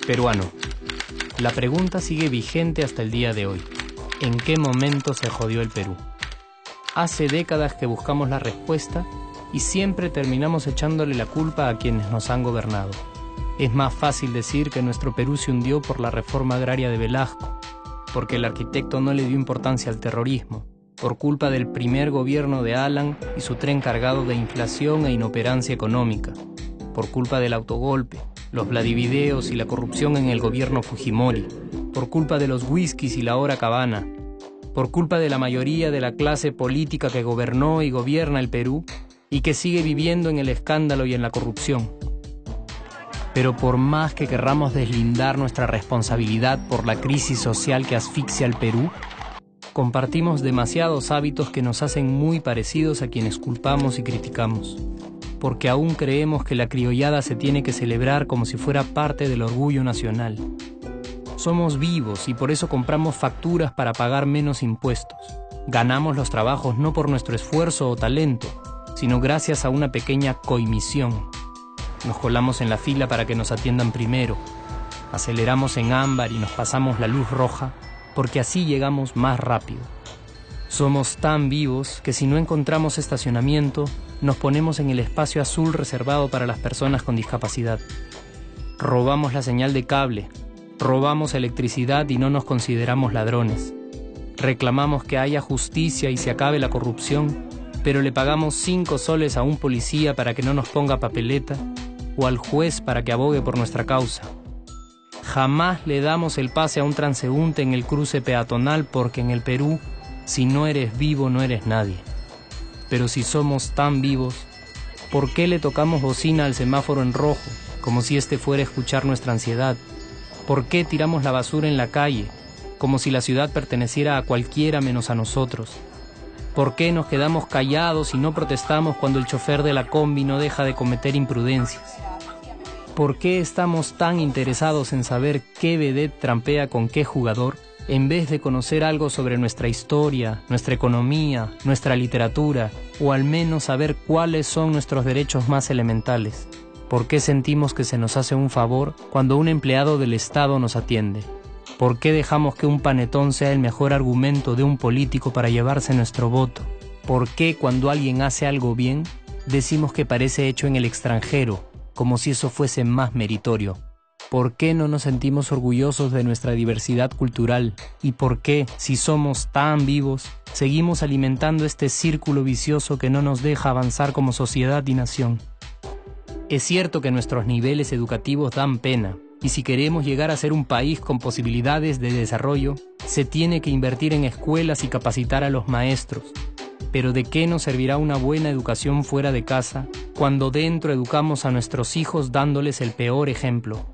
Peruano. La pregunta sigue vigente hasta el día de hoy. ¿En qué momento se jodió el Perú? Hace décadas que buscamos la respuesta y siempre terminamos echándole la culpa a quienes nos han gobernado. Es más fácil decir que nuestro Perú se hundió por la reforma agraria de Velasco, porque el arquitecto no le dio importancia al terrorismo, por culpa del primer gobierno de Alan y su tren cargado de inflación e inoperancia económica, por culpa del autogolpe, los Vladivideos y la corrupción en el gobierno Fujimori, por culpa de los whiskies y la hora cabana, por culpa de la mayoría de la clase política que gobernó y gobierna el Perú y que sigue viviendo en el escándalo y en la corrupción. Pero por más que querramos deslindar nuestra responsabilidad por la crisis social que asfixia al Perú, compartimos demasiados hábitos que nos hacen muy parecidos a quienes culpamos y criticamos, porque aún creemos que la criollada se tiene que celebrar como si fuera parte del orgullo nacional. Somos vivos y por eso compramos facturas para pagar menos impuestos. Ganamos los trabajos no por nuestro esfuerzo o talento, sino gracias a una pequeña coimisión. Nos colamos en la fila para que nos atiendan primero, aceleramos en ámbar y nos pasamos la luz roja, porque así llegamos más rápido. Somos tan vivos que si no encontramos estacionamiento, nos ponemos en el espacio azul reservado para las personas con discapacidad. Robamos la señal de cable, robamos electricidad y no nos consideramos ladrones. Reclamamos que haya justicia y se acabe la corrupción, pero le pagamos 5 soles a un policía para que no nos ponga papeleta o al juez para que abogue por nuestra causa. Jamás le damos el pase a un transeúnte en el cruce peatonal porque en el Perú, si no eres vivo, no eres nadie. Pero si somos tan vivos, ¿por qué le tocamos bocina al semáforo en rojo, como si este fuera a escuchar nuestra ansiedad? ¿Por qué tiramos la basura en la calle, como si la ciudad perteneciera a cualquiera menos a nosotros? ¿Por qué nos quedamos callados y no protestamos cuando el chofer de la combi no deja de cometer imprudencias? ¿Por qué estamos tan interesados en saber qué vedette trampea con qué jugador, en vez de conocer algo sobre nuestra historia, nuestra economía, nuestra literatura, o al menos saber cuáles son nuestros derechos más elementales? ¿Por qué sentimos que se nos hace un favor cuando un empleado del Estado nos atiende? ¿Por qué dejamos que un panetón sea el mejor argumento de un político para llevarse nuestro voto? ¿Por qué cuando alguien hace algo bien, decimos que parece hecho en el extranjero, como si eso fuese más meritorio? ¿Por qué no nos sentimos orgullosos de nuestra diversidad cultural? ¿Y por qué, si somos tan vivos, seguimos alimentando este círculo vicioso que no nos deja avanzar como sociedad y nación? Es cierto que nuestros niveles educativos dan pena, y si queremos llegar a ser un país con posibilidades de desarrollo, se tiene que invertir en escuelas y capacitar a los maestros. Pero ¿de qué nos servirá una buena educación fuera de casa cuando dentro educamos a nuestros hijos dándoles el peor ejemplo?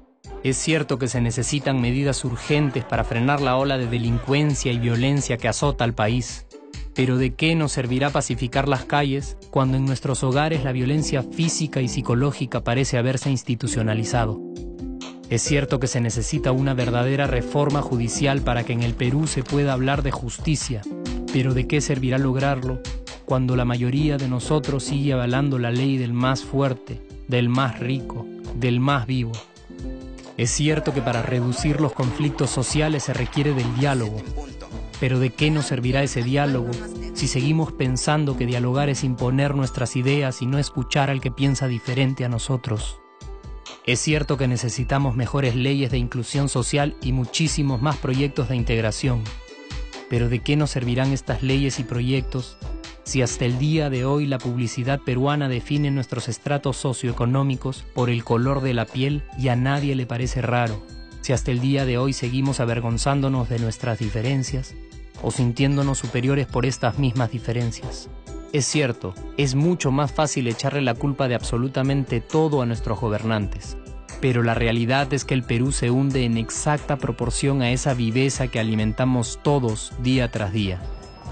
Es cierto que se necesitan medidas urgentes para frenar la ola de delincuencia y violencia que azota al país. Pero ¿de qué nos servirá pacificar las calles cuando en nuestros hogares la violencia física y psicológica parece haberse institucionalizado? Es cierto que se necesita una verdadera reforma judicial para que en el Perú se pueda hablar de justicia, pero ¿de qué servirá lograrlo cuando la mayoría de nosotros sigue avalando la ley del más fuerte, del más rico, del más vivo? Es cierto que para reducir los conflictos sociales se requiere del diálogo, pero ¿de qué nos servirá ese diálogo si seguimos pensando que dialogar es imponer nuestras ideas y no escuchar al que piensa diferente a nosotros? Es cierto que necesitamos mejores leyes de inclusión social y muchísimos más proyectos de integración, pero ¿de qué nos servirán estas leyes y proyectos si hasta el día de hoy la publicidad peruana define nuestros estratos socioeconómicos por el color de la piel y a nadie le parece raro? Si hasta el día de hoy seguimos avergonzándonos de nuestras diferencias o sintiéndonos superiores por estas mismas diferencias. Es cierto, es mucho más fácil echarle la culpa de absolutamente todo a nuestros gobernantes, pero la realidad es que el Perú se hunde en exacta proporción a esa viveza que alimentamos todos día tras día.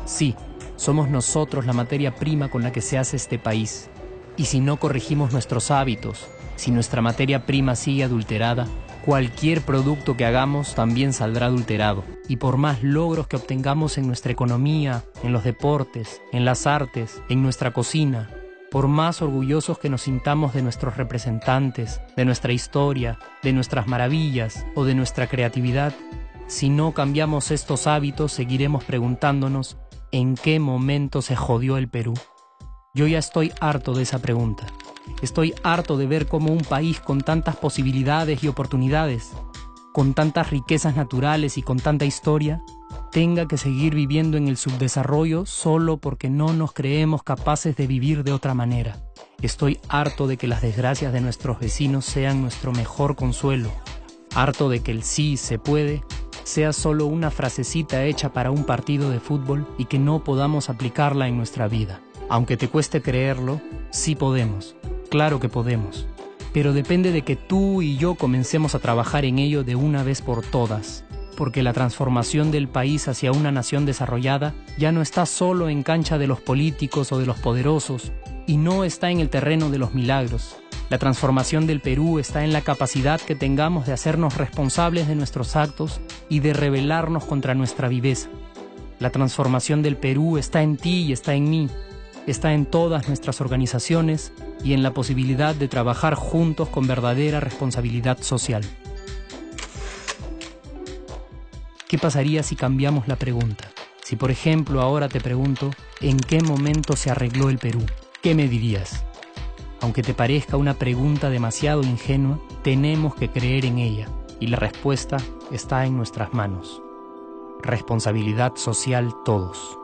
Sí, somos nosotros la materia prima con la que se hace este país, y si no corregimos nuestros hábitos, si nuestra materia prima sigue adulterada, Cualquier producto que hagamos también saldrá adulterado. Y por más logros que obtengamos en nuestra economía, en los deportes, en las artes, en nuestra cocina, por más orgullosos que nos sintamos de nuestros representantes, de nuestra historia, de nuestras maravillas o de nuestra creatividad, si no cambiamos estos hábitos, seguiremos preguntándonos ¿en qué momento se jodió el Perú? Yo ya estoy harto de esa pregunta. Estoy harto de ver cómo un país con tantas posibilidades y oportunidades, con tantas riquezas naturales y con tanta historia, tenga que seguir viviendo en el subdesarrollo solo porque no nos creemos capaces de vivir de otra manera. Estoy harto de que las desgracias de nuestros vecinos sean nuestro mejor consuelo. Harto de que el sí se puede sea solo una frasecita hecha para un partido de fútbol y que no podamos aplicarla en nuestra vida. Aunque te cueste creerlo, sí podemos. Claro que podemos. Pero depende de que tú y yo comencemos a trabajar en ello de una vez por todas. Porque la transformación del país hacia una nación desarrollada ya no está solo en cancha de los políticos o de los poderosos, y no está en el terreno de los milagros. La transformación del Perú está en la capacidad que tengamos de hacernos responsables de nuestros actos y de rebelarnos contra nuestra viveza. La transformación del Perú está en ti y está en mí. Está en todas nuestras organizaciones y en la posibilidad de trabajar juntos con verdadera responsabilidad social. ¿Qué pasaría si cambiamos la pregunta? Si, por ejemplo, ahora te pregunto, ¿en qué momento se arregló el Perú? ¿Qué me dirías? Aunque te parezca una pregunta demasiado ingenua, tenemos que creer en ella, y la respuesta está en nuestras manos. Responsabilidad social todos.